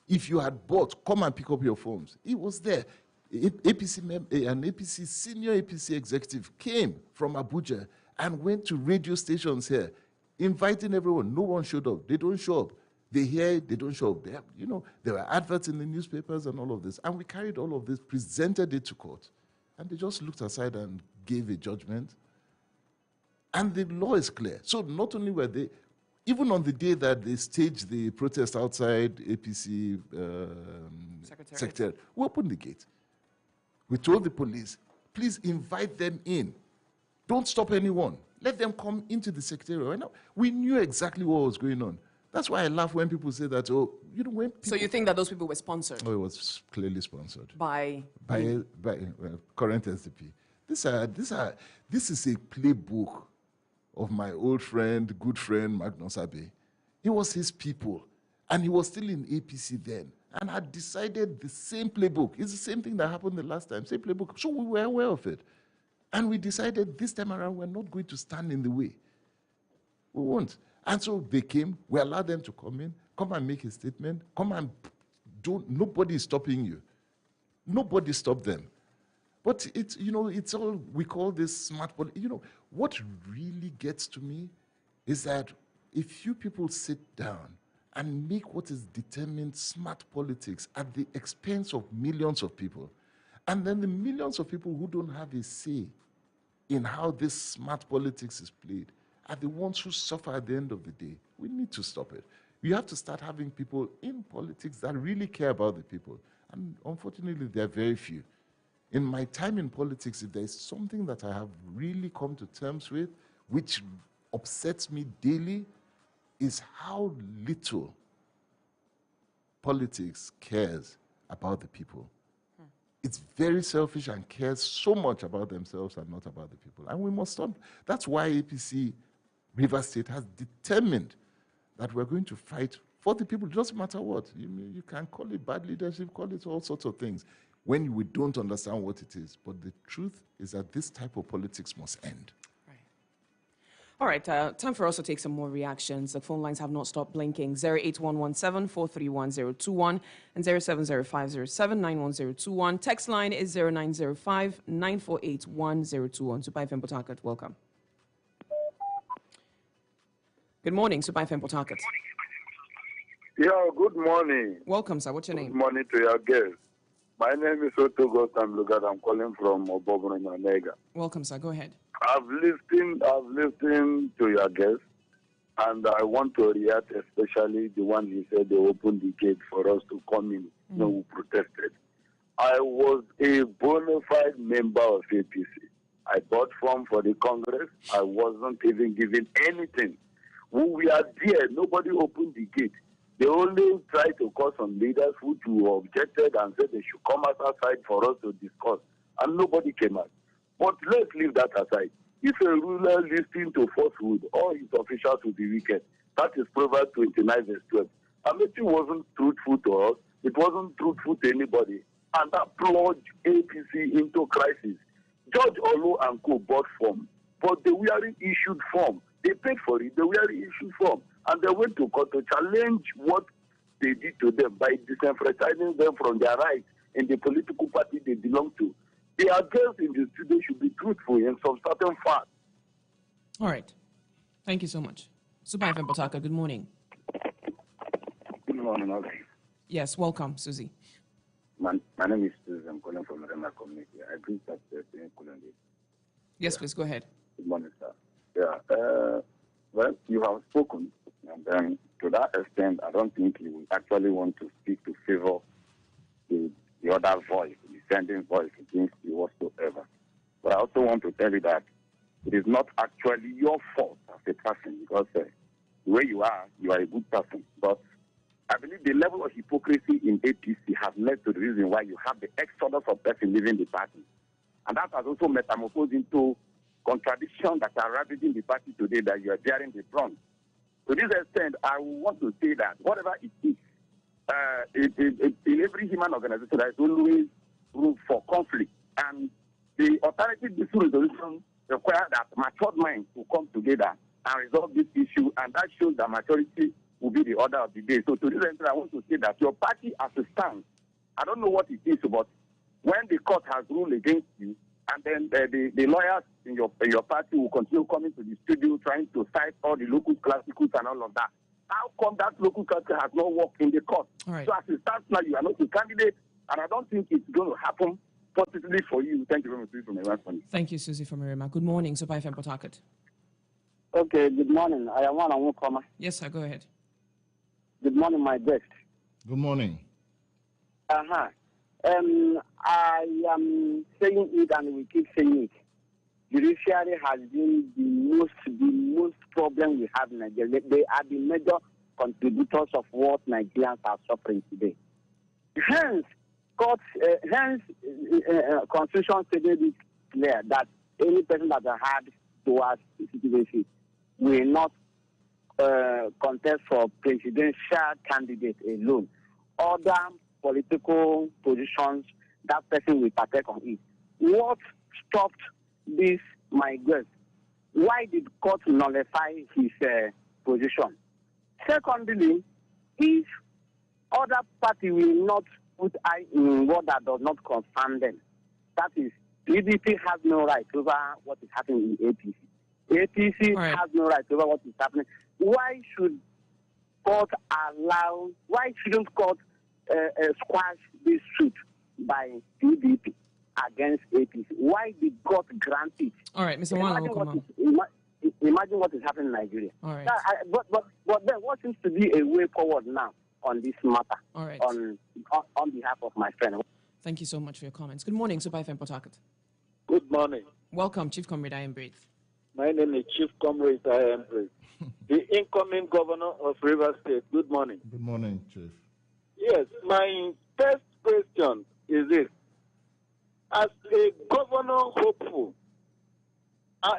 If you had bought, come and pick up your forms. It was there. An APC senior APC executive came from Abuja and went to radio stations here, inviting everyone. No one showed up. They don't show up. They hear it, they don't show up. There were adverts in the newspapers and all of this. And we carried all of this, presented it to court. And they just looked aside and gave a judgment. And the law is clear. So not only were they, even on the day that they staged the protest outside APC secretariat, we opened the gate. We told the police, please invite them in. Don't stop anyone. Let them come into the secretariat. We knew exactly what was going on. That's why I laugh when people say that, when people... So you think that those people were sponsored? Oh, it was clearly sponsored. By current SDP. This is a playbook of my old friend, good friend, Magnus Abe. It was his people. And he was still in APC then. And had decided the same playbook. It's the same thing that happened the last time, same playbook. So we were aware of it. And we decided this time around we're not going to stand in the way. We won't. And so they came, we allowed them to come in, come and make a statement, come and nobody is stopping you. Nobody stopped them. But it's all, we call this smart politics. What really gets to me is that if you people sit down and make what is determined smart politics at the expense of millions of people, and then the millions of people who don't have a say in how this smart politics is played are the ones who suffer at the end of the day. We need to stop it. You have to start having people in politics that really care about the people. And unfortunately, there are very few. In my time in politics, if there's something that I have really come to terms with, which upsets me daily, is how little politics cares about the people. It's very selfish and cares so much about themselves and not about the people. And we must stop. That's why APC Rivers State has determined that we're going to fight for the people. It doesn't matter what. You can call it bad leadership, call it all sorts of things, when we don't understand what it is. But the truth is that this type of politics must end. All right, time for us to take some more reactions. The phone lines have not stopped blinking. 08117-431-021 and 070-507-91021. Text line is 0905-948-1021. Super FM Port Harcourt, welcome. Good morning, Super FM Port Harcourt. Yeah, good morning. Welcome, sir. What's your name? Good morning to your guest. My name is Otto Gostam Lugard. I'm calling from Obobro, Nanega. Welcome, sir. Go ahead. I've listened to your guest, and I want to react, especially the one he said they opened the gate for us to come in. No, we protested. I was a bona fide member of APC. I bought form for the Congress. I wasn't even given anything. When we are there, nobody opened the gate. They only tried to call some leaders who objected and said they should come outside for us to discuss, and nobody came out. But let's leave that aside. If a ruler listening to falsehood, all his officials will be wicked. That is Proverbs 29 verse 12. Amechi wasn't truthful to us. It wasn't truthful to anybody. And that plunged APC into crisis. George Olu and co bought form, but they weren't issued form. They paid for it. They weren't issued form. And they went to court to challenge what they did to them by disenfranchising them from their rights in the political party they belong to. The girls in the studio should be truthful in some certain facts. All right. Thank you so much. Super FM Port Harcourt, good morning. Good morning, okay. Yes, welcome, Susie. My name is Susie. I'm calling from the Rema community. I agree that in Colombia. Yes, please, go ahead. Good morning, sir. Yeah, well, you have spoken, and then to that extent, I don't think you actually want to speak to favor the other voice, the sending voice against you whatsoever. But I also want to tell you that it is not actually your fault as a person, because the way you are a good person. But I believe the level of hypocrisy in APC has led to the reason why you have the exodus of person leaving the party. And that has also metamorphosed into contradictions that are ravaging the party today, that you are bearing the brunt. To this extent, I want to say that whatever it is, in every human organization, there is always room for conflict. And the alternative dispute resolution requires that matured minds will come together and resolve this issue, and that shows that maturity will be the order of the day. So to this end, I want to say that your party as a stand, I don't know what it is, but when the court has ruled against you, and then the lawyers in your party will continue coming to the studio trying to cite all the locus classicus and all of that. How come that locus classical has not worked in the court? Right. So as it stands now, you are not a candidate, and I don't think it's going to happen positively for you. Thank you very much for my response. Thank you, Susie from Irima. Good morning, Super FM Port Harcourt. Okay, good morning. I am one on comma. Yes, sir, go ahead. Good morning, my guest. Good morning. I am saying it and we keep saying it. Judiciary has been the most problem we have in Nigeria. They are the major contributors of what Nigerians are suffering today. Hence, Constitution stated it clear that any person that had towards citizenship will not contest for presidential candidate alone. Other political positions, that person will partake on it. What stopped this, my guest? Why did court nullify his position? Secondly, if other party will not put eye in what that does not concern them, that is, PDP has no right over what is happening in APC. APC right. has no right over what is happening. Why shouldn't court squash this suit by PDP against APC? Why did God grant it? All right, Mr. Wan. Imagine what is happening in Nigeria. All right. But then what seems to be a way forward now on this matter? All right. On behalf of my friend. Thank you so much for your comments. Good morning, Super FM Port Harcourt. Good morning. Welcome, Chief Comrade I Am Breathe. My name is Chief Comrade I Am Breathe. The incoming governor of Rivers State. Good morning. Good morning, Chief. Yes, my first question is this. As a governor hopeful,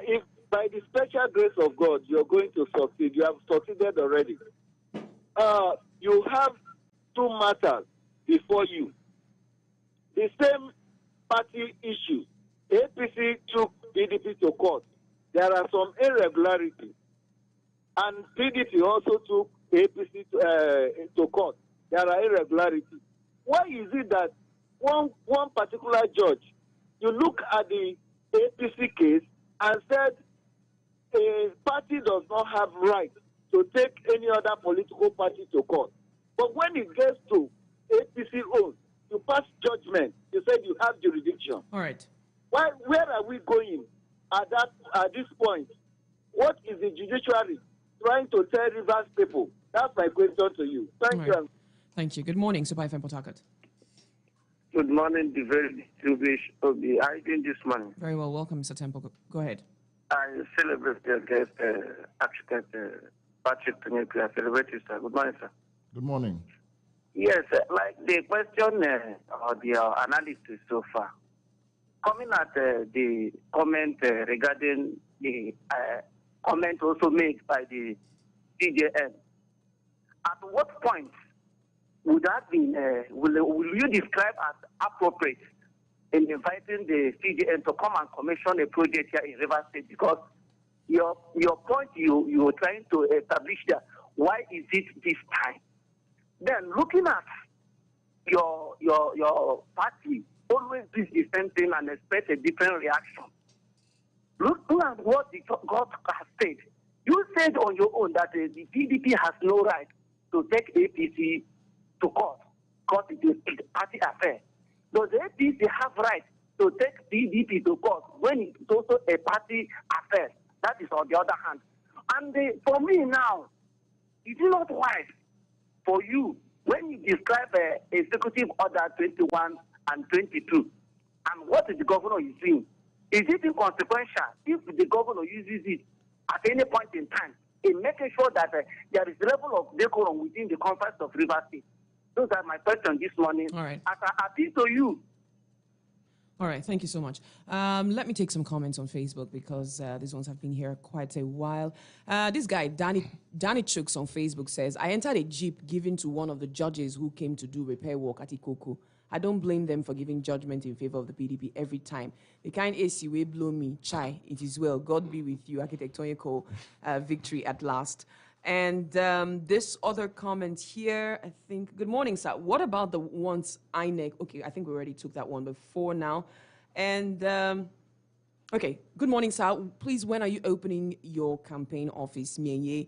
if by the special grace of God you're going to succeed, you have succeeded already. You have two matters before you. The same party issue. APC took PDP to court. There are some irregularities. And PDP also took APC to court. There are irregularities. Why is it that one particular judge, you look at the APC case and said a party does not have right to take any other political party to court. But when it gets to APC own, you pass judgment. You said you have jurisdiction. All right. Where are we going at this point? What is the judiciary trying to tell Rivers people? That's my question to you. Thank you. Thank you. Good morning, Super FM Port Harcourt. Good morning, the very distinguished Obi. How are you doing this morning? Very well. Welcome, Mr. Temple. Go ahead. I celebrate your guest, architect Patrick Tunepi. I celebrate you, sir. Good morning, sir. Good morning. Yes, like the question or the analysis so far, coming at the comment regarding the comment also made by the CJN, at what point would that be, will you describe as appropriate in inviting the CJN to come and commission a project here in Rivers State? Because your point you were trying to establish that, why is it this time? Then looking at your party, always do the same thing and expect a different reaction. Look at what the God has said. You said on your own that the PDP has no right to take APC to court because it is a party affair. Does the APC have right to take PDP to court when it's also a party affair? That is on the other hand. And for me now, it's not wise for you when you describe Executive Order 21 and 22 and what the governor is doing. Is it inconsequential if the governor uses it at any point in time in making sure that there is level of decorum within the confines of Rivers State? Those are my questions this morning. All right. As I appeal to you. All right, thank you so much. Let me take some comments on Facebook because these ones have been here quite a while. This guy, Danny Chooks on Facebook says, I entered a jeep given to one of the judges who came to do repair work at Ikoko. I don't blame them for giving judgment in favor of the PDP every time. The kind AC way blow me, chai, it is well. God be with you, architectonical victory at last. And this other comment here, I think, good morning, sir. What about the ones INEC? Okay, I think we already took that one before now. And, okay, good morning, sir. Please, when are you opening your campaign office? Mienye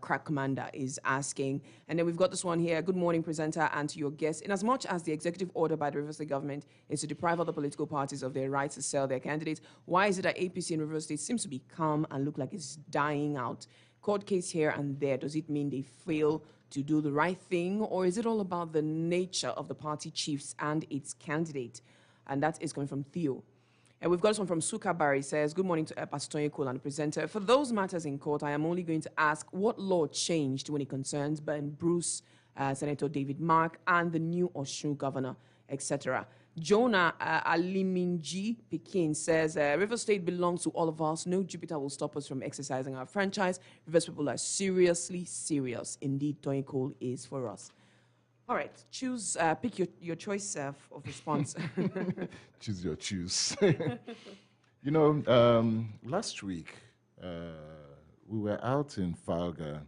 Crack Commander is asking. And then we've got this one here. Good morning, presenter, and to your guests. In as much as the executive order by the Rivers State government is to deprive other political parties of their rights to sell their candidates, why is it that APC in Rivers State seems to be calm and look like it's dying out? Court case here and there, does it mean they fail to do the right thing, or is it all about the nature of the party chiefs and its candidate? And that is coming from Theo. And we've got this one from Suka Barry, says, good morning to Pastor Tony Cole and the presenter. For those matters in court, I am only going to ask what law changed when it concerns Ben Bruce, Senator David Mark, and the new Osun governor, etc. Jonah Aliminji Pekin says, Rivers State belongs to all of us. No Jupiter will stop us from exercising our franchise. Rivers people are seriously serious. Indeed, Tony Cole is for us. All right, choose, pick your choice of response. Choose your choose. You know, last week, we were out in Falga,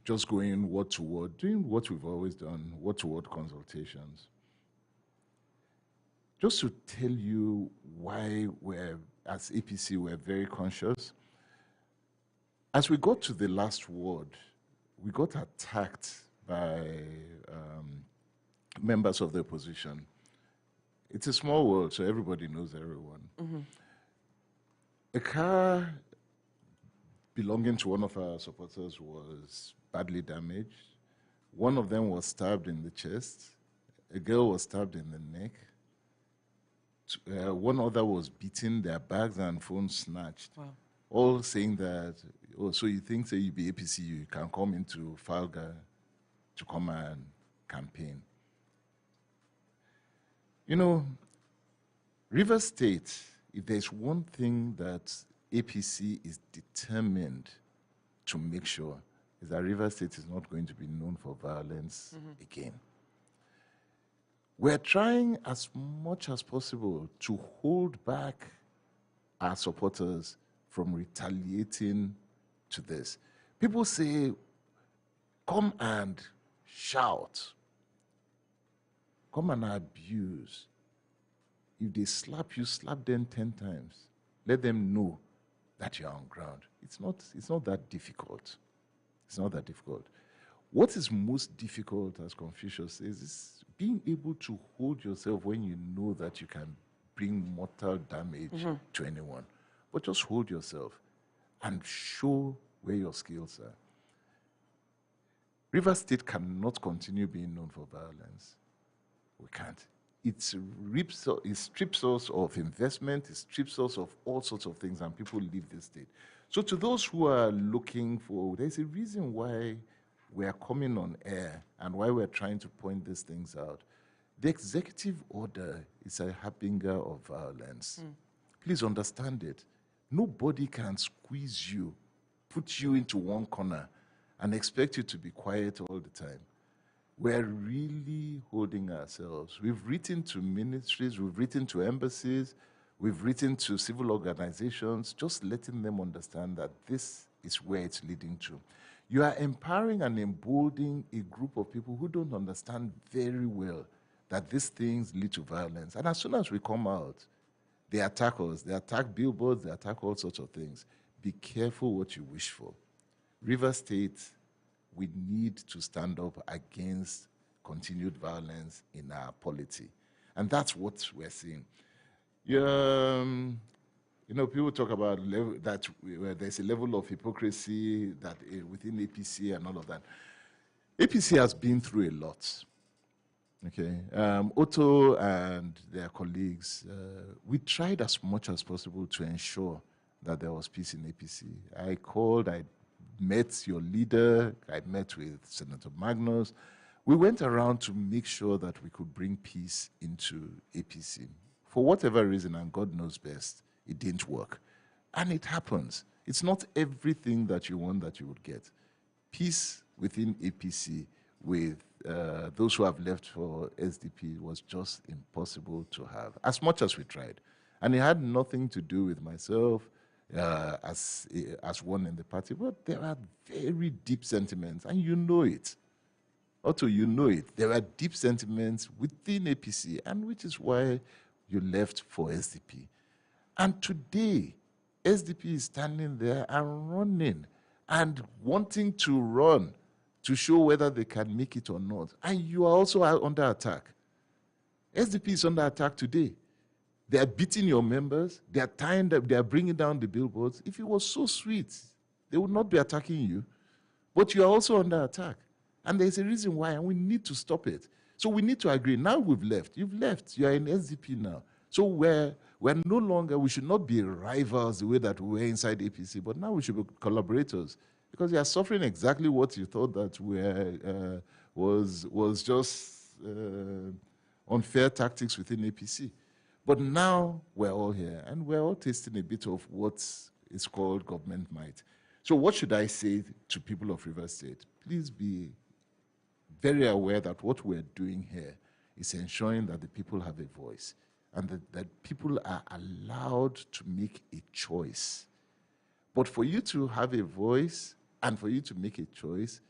just going word to word, doing what we've always done, word to word consultations. Just to tell you why as APC, we're very conscious. As we got to the last word, we got attacked by members of the opposition. It's a small world, so everybody knows everyone. Mm-hmm. A car belonging to one of our supporters was badly damaged. One of them was stabbed in the chest. A girl was stabbed in the neck. One other was beaten, their bags and phones snatched. Wow. All saying that, oh, so you think, say, you be APC, you can come into Falga to come and campaign. You know, Rivers State, if there's one thing that APC is determined to make sure, is that Rivers State is not going to be known for violence again. We're trying as much as possible to hold back our supporters from retaliating to this. People say, come and shout, come and abuse. If they slap you, slap them 10 times. Let them know that you're on ground. It's not that difficult. It's not that difficult. What is most difficult, as Confucius says, is being able to hold yourself when you know that you can bring mortal damage to anyone. But just hold yourself and show where your skills are. Rivers State cannot continue being known for violence. We can't. It strips us of investment, it strips us of all sorts of things, and people leave this state. So to those who are looking for, there's a reason why we are coming on air and why we're trying to point these things out. The executive order is a harbinger of violence. Please understand it. Nobody can squeeze you, put you into one corner, and expect you to be quiet all the time. We're really holding ourselves. We've written to ministries, we've written to embassies, we've written to civil organizations, just letting them understand that this is where it's leading to. You are empowering and emboldening a group of people who don't understand very well that these things lead to violence. And as soon as we come out, they attack us. They attack billboards. They attack all sorts of things. Be careful what you wish for. Rivers State, we need to stand up against continued violence in our polity. And that's what we're seeing. You know, people talk about that there's a level of hypocrisy that within APC and all of that. APC has been through a lot. Okay. Otto and their colleagues, we tried as much as possible to ensure that there was peace in APC. I called, I met your leader, I met with Senator Magnus. We went around to make sure that we could bring peace into APC. For whatever reason, and God knows best, it didn't work. And it happens. It's not everything that you want that you would get. Peace within APC with those who have left for SDP was just impossible to have, as much as we tried. And it had nothing to do with myself as one in the party, but there are very deep sentiments, and you know it. Otto, you know it. There are deep sentiments within APC, and which is why you left for SDP. And today, SDP is standing there and running and wanting to run to show whether they can make it or not. And you are also under attack. SDP is under attack today. They are beating your members. They are tying them. They are bringing down the billboards. If it was so sweet, they would not be attacking you. But you are also under attack. And there's a reason why, and we need to stop it. So we need to agree. Now we've left. You've left. You are in SDP now. So we're no longer, we should not be rivals the way that we were inside APC, but now we should be collaborators. Because you are suffering exactly what you thought that was just unfair tactics within APC. But now we're all here, and we're all tasting a bit of what is called government might. So what should I say to people of Rivers State? Please be very aware that what we're doing here is ensuring that the people have a voice and that people are allowed to make a choice. But for you to have a voice and for you to make a choice,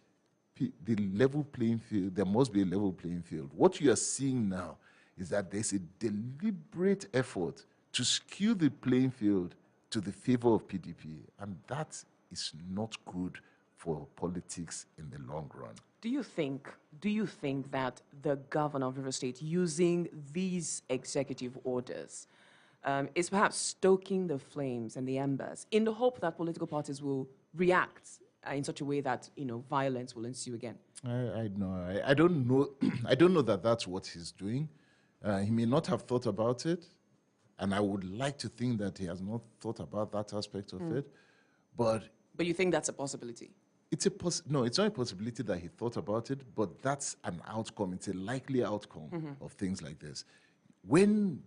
the level playing field, there must be a level playing field. What you are seeing now is that there's a deliberate effort to skew the playing field to the favor of PDP, and that is not good for politics in the long run. Do you think that the governor of River State using these executive orders is perhaps stoking the flames and the embers in the hope that political parties will react in such a way that violence will ensue again? I don't know. I don't know that that's what he's doing. He may not have thought about it, and I would like to think that he has not thought about that aspect of it. But you think that's a possibility? No, it's not a possibility that he thought about it, but that's an outcome. It's a likely outcome of things like this. When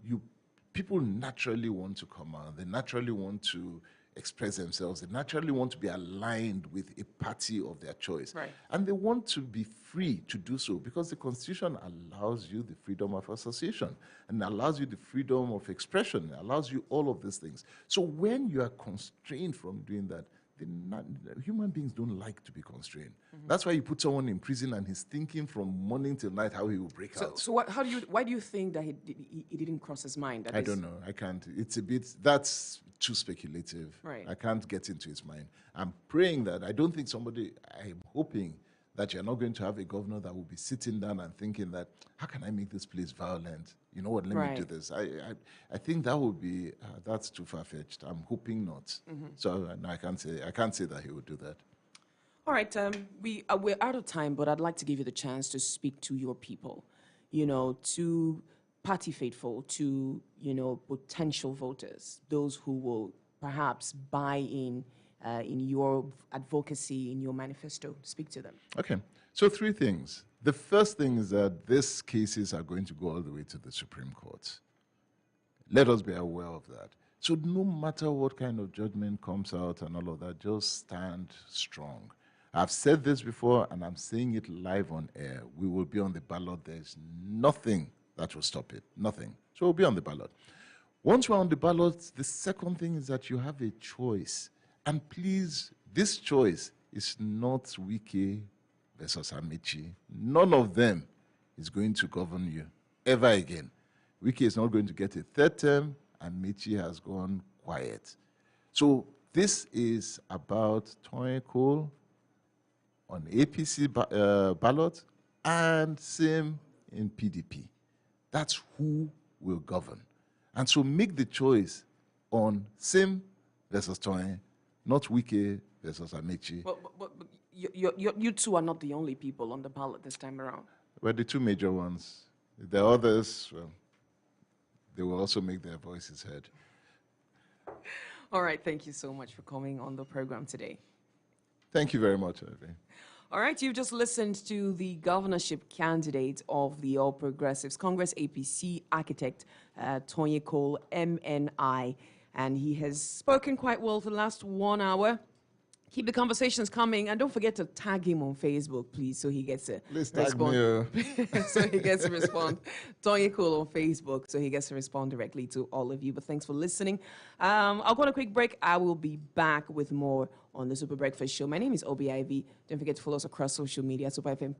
people naturally want to come out, they naturally want to express themselves, they naturally want to be aligned with a party of their choice. Right. And they want to be free to do so because the Constitution allows you the freedom of association and allows you the freedom of expression, it allows you all of these things. So when you are constrained from doing that, human beings don't like to be constrained. That's why you put someone in prison and he's thinking from morning till night how he will break out. So why do you think that he didn't cross his mind? I don't know. I can't. It's a bit, that's too speculative. Right. I can't get into his mind. I'm praying that, I'm hoping that you're not going to have a governor that will be sitting down and thinking that, how can I make this place violent? You know what, let me do this. I think that would be, that's too far-fetched. I'm hoping not. So no, I can't say that he would do that. All right, we're out of time, but I'd like to give you the chance to speak to your people, to party faithful, to, potential voters, those who will perhaps buy in your advocacy, in your manifesto. Speak to them. Okay. So 3 things. The first thing is that these cases are going to go all the way to the Supreme Court. Let us be aware of that. So no matter what kind of judgment comes out and all of that, just stand strong. I've said this before, and I'm saying it live on air. We will be on the ballot. There's nothing that will stop it. Nothing. So we'll be on the ballot. Once we're on the ballot, the second thing is that you have a choice. And please, this choice is not Wike versus Amaechi. None of them is going to govern you ever again. Wike is not going to get a 3rd term, and Amaechi has gone quiet. So this is about Toyin Cole on APC ballot and same in PDP. That's who will govern. And so make the choice on Sim versus Toyin, not Wike versus Amaechi. But you two are not the only people on the ballot this time around. We're the 2 major ones. The others, well, they will also make their voices heard. All right, thank you so much for coming on the program today. Thank you very much, Ivy. All right, you've just listened to the governorship candidate of the All Progressives Congress, APC, architect Tonye Cole, MNI, and he has spoken quite well for the last 1 hour. Keep the conversations coming, and don't forget to tag him on Facebook, please, so he gets to respond. So he gets to respond. Tonye Cole on Facebook, so he gets to respond directly to all of you. But thanks for listening. I'll go on a quick break. I will be back with more on the Super Breakfast Show. My name is Obi Ivy. Don't forget to follow us across social media, Super FM